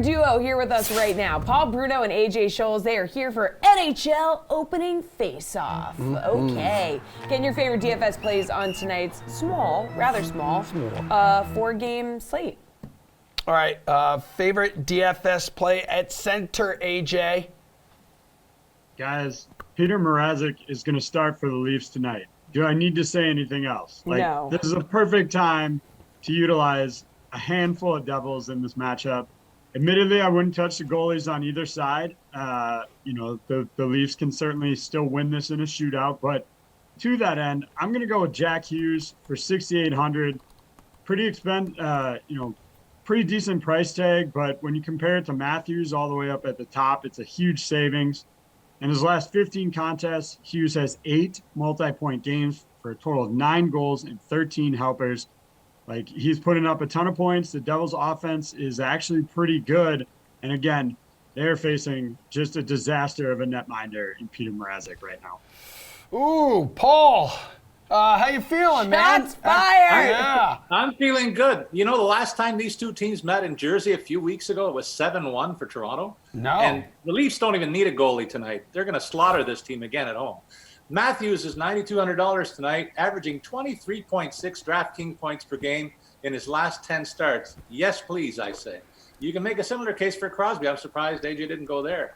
duo here with us right now. Paul Bruno and AJ Scholz. They are here for NHL opening Faceoff. Okay. Getting your favorite DFS plays on tonight's rather small, 4-game slate. All right. Favorite DFS play at center, AJ? Guys, Peter Mrazek is going to start for the Leafs tonight. Do I need to say anything else? No. This is a perfect time to utilize a handful of Devils in this matchup. Admittedly, I wouldn't touch the goalies on either side. The Leafs can certainly still win this in a shootout. But to that end, I'm going to go with Jack Hughes for $6,800. Pretty decent price tag. But when you compare it to Matthews all the way up at the top, it's a huge savings. In his last 15 contests, Hughes has 8 multi-point games for a total of 9 goals and 13 helpers. He's putting up a ton of points. The Devils' offense is actually pretty good. And again, they're facing just a disaster of a netminder in Peter Mrazek right now. Ooh, Paul, how you feeling, man? Shots fired! Yeah. I'm feeling good. You know, the last time these two teams met in Jersey a few weeks ago, it was 7-1 for Toronto. No. And the Leafs don't even need a goalie tonight. They're going to slaughter this team again at home. Matthews is $9,200 tonight, averaging 23.6 DraftKings points per game in his last 10 starts. Yes, please, I say. You can make a similar case for Crosby. I'm surprised AJ didn't go there.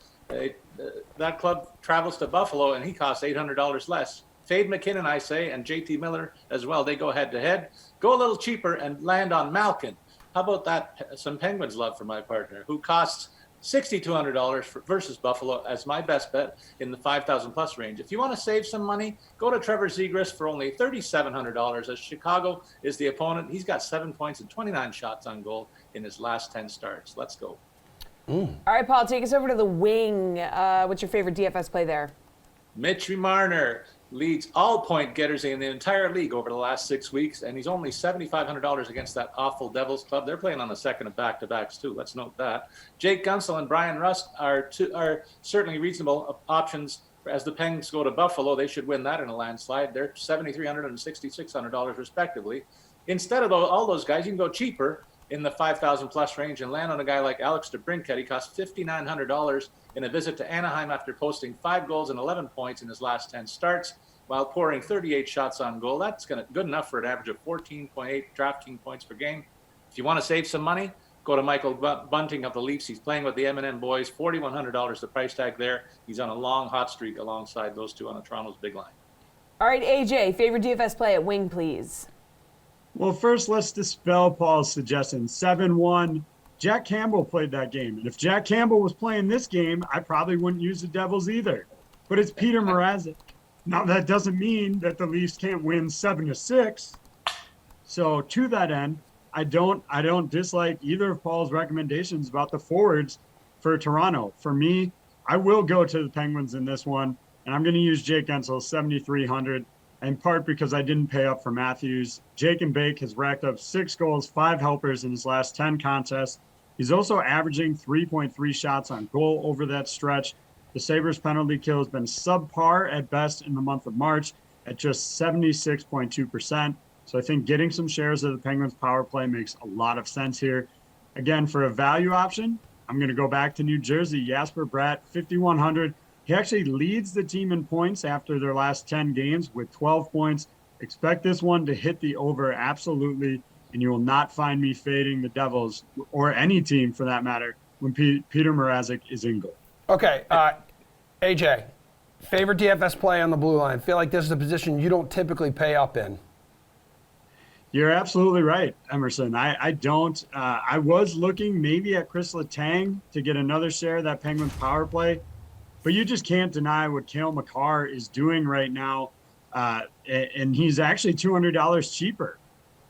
That club travels to Buffalo, and he costs $800 less. Fade McKinnon, I say, and JT Miller as well. They go head-to-head. Go a little cheaper and land on Malkin. How about that? Some Penguins love for my partner, who costs $6,200 versus Buffalo as my best bet in the 5,000-plus range. If you want to save some money, go to Trevor Siegrist for only $3,700 as Chicago is the opponent. He's got 7 points and 29 shots on goal in his last 10 starts. Let's go. All right, Paul, take us over to the wing. What's your favorite DFS play there? Mitchie Marner leads all point getters in the entire league over the last 6 weeks, and he's only $7,500 against that awful Devils club. They're playing on the second of back-to-backs, too. Let's note that. Jake Gunsel and Brian Rust are certainly reasonable options. As the Penguins go to Buffalo, they should win that in a landslide. They're $7,300 and $6,600 respectively. Instead of all those guys, you can go cheaper in the 5,000-plus range and land on a guy like Alex DeBrincat. He costs $5,900 in a visit to Anaheim after posting 5 goals and 11 points in his last 10 starts while pouring 38 shots on goal. That's good enough for an average of 14.8 DraftKings points per game. If you want to save some money, go to Michael Bunting of the Leafs. He's playing with the M&M boys. $4,100 the price tag there. He's on a long hot streak alongside those two on the Toronto's big line. All right, AJ, favorite DFS play at wing, please. Well, first, let's dispel Paul's suggestion. 7-1. Jack Campbell played that game. And if Jack Campbell was playing this game, I probably wouldn't use the Devils either. But it's Peter Mrazek. Now, that doesn't mean that the Leafs can't win 7-6. So to that end, I don't dislike either of Paul's recommendations about the forwards for Toronto. For me, I will go to the Penguins in this one, and I'm going to use Jake Gunsel, $7,300. In part because I didn't pay up for Matthews. Jake and Bake has racked up 6 goals, 5 helpers in his last 10 contests. He's also averaging 3.3 shots on goal over that stretch. The Sabres' penalty kill has been subpar at best in the month of March at just 76.2%. So I think getting some shares of the Penguins' power play makes a lot of sense here. Again, for a value option, I'm going to go back to New Jersey. Jasper Bratt, $5,100. He actually leads the team in points after their last 10 games with 12 points. Expect this one to hit the over absolutely, and you will not find me fading the Devils or any team for that matter when Peter Mrazek is in goal. Okay, AJ, favorite DFS play on the blue line. I feel like this is a position you don't typically pay up in. You're absolutely right, Emerson. I don't. I was looking maybe at Chris Letang to get another share of that Penguins power play. But you just can't deny what Cale Makar is doing right now. And he's actually $200 cheaper.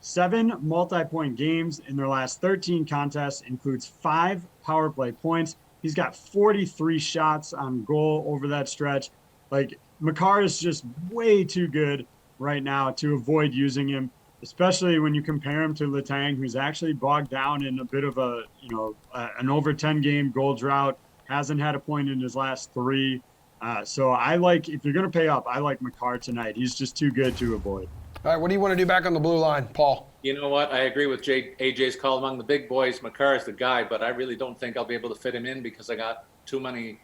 7 multi-point games in their last 13 contests, includes 5 power play points. He's got 43 shots on goal over that stretch. Makar is just way too good right now to avoid using him, especially when you compare him to Letang, who's actually bogged down in a bit of an over 10-game goal drought. Hasn't had a point in his last 3. So if you're going to pay up, I like Makar tonight. He's just too good to avoid. All right, what do you want to do back on the blue line, Paul? You know what? I agree with AJ's call among the big boys. Makar is the guy, but I really don't think I'll be able to fit him in because I got too many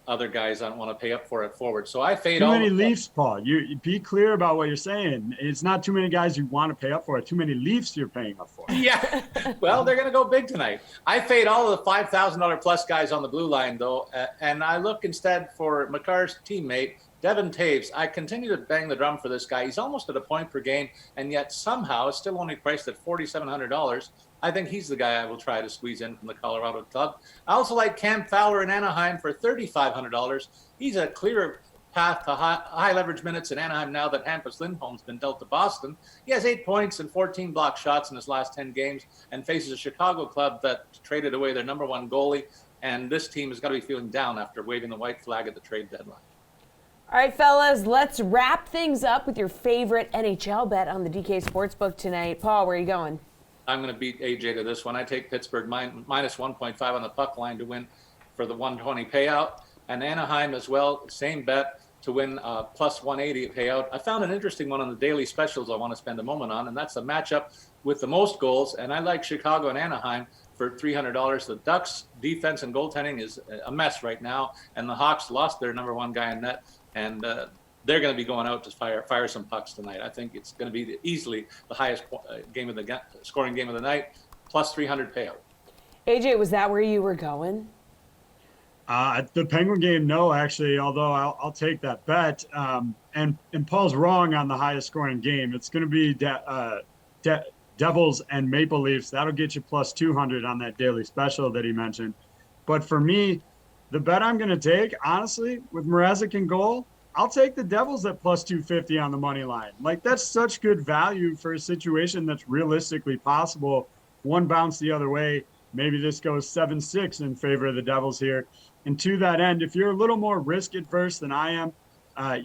other guys I don't want to pay up for it forward. So I fade Too all many the Leafs, Paul. You be clear about what you're saying. It's not too many guys you want to pay up for. Too many Leafs you're paying up for. Yeah. Well, they're going to go big tonight. I fade all of the $5,000 plus guys on the blue line, though, and I look instead for Makar's teammate, Devin Taves. I continue to bang the drum for this guy. He's almost at a point per game, and yet somehow it's still only priced at $4,700. I think he's the guy I will try to squeeze in from the Colorado club. I also like Cam Fowler in Anaheim for $3,500. He's a clearer path to high leverage minutes in Anaheim now that Hampus Lindholm's been dealt to Boston. He has 8 points and 14 block shots in his last 10 games and faces a Chicago club that traded away their number one goalie. And this team is going to be feeling down after waving the white flag at the trade deadline. All right, fellas, let's wrap things up with your favorite NHL bet on the DK Sportsbook tonight. Paul, where are you going? I'm going to beat AJ to this one. I take Pittsburgh minus 1.5 on the puck line to win for the 120 payout. And Anaheim as well, same bet to win plus 180 payout. I found an interesting one on the daily specials I want to spend a moment on, and that's a matchup with the most goals. And I like Chicago and Anaheim for $300. The Ducks' defense and goaltending is a mess right now, and the Hawks lost their number one guy in net, and they're going to be going out to fire some pucks tonight. I think it's going to be easily the highest scoring game of the night, plus 300 payout. AJ, was that where you were going? The Penguin game, no, actually, although I'll take that bet. And Paul's wrong on the highest scoring game. It's going to be Devils and Maple Leafs. That'll get you plus 200 on that daily special that he mentioned. But for me, the bet I'm going to take, honestly, with Mrazek in goal, I'll take the Devils at plus 250 on the money line. Like, that's such good value for a situation that's realistically possible. One bounce the other way. Maybe this goes 7-6 in favor of the Devils here. And to that end, if you're a little more risk adverse than I am,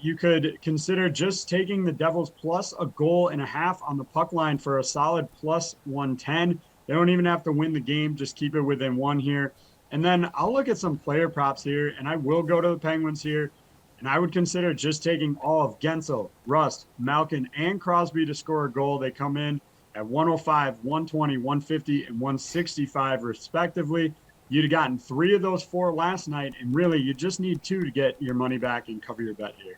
you could consider just taking the Devils plus a goal and a half on the puck line for a solid plus 110. They don't even have to win the game. Just keep it within one here. And then I'll look at some player props here, and I will go to the Penguins here. And I would consider just taking all of Gensel, Rust, Malkin, and Crosby to score a goal. They come in at 105, 120, 150, and 165 respectively. You'd have gotten 3 of those 4 last night, and really you just need 2 to get your money back and cover your bet here.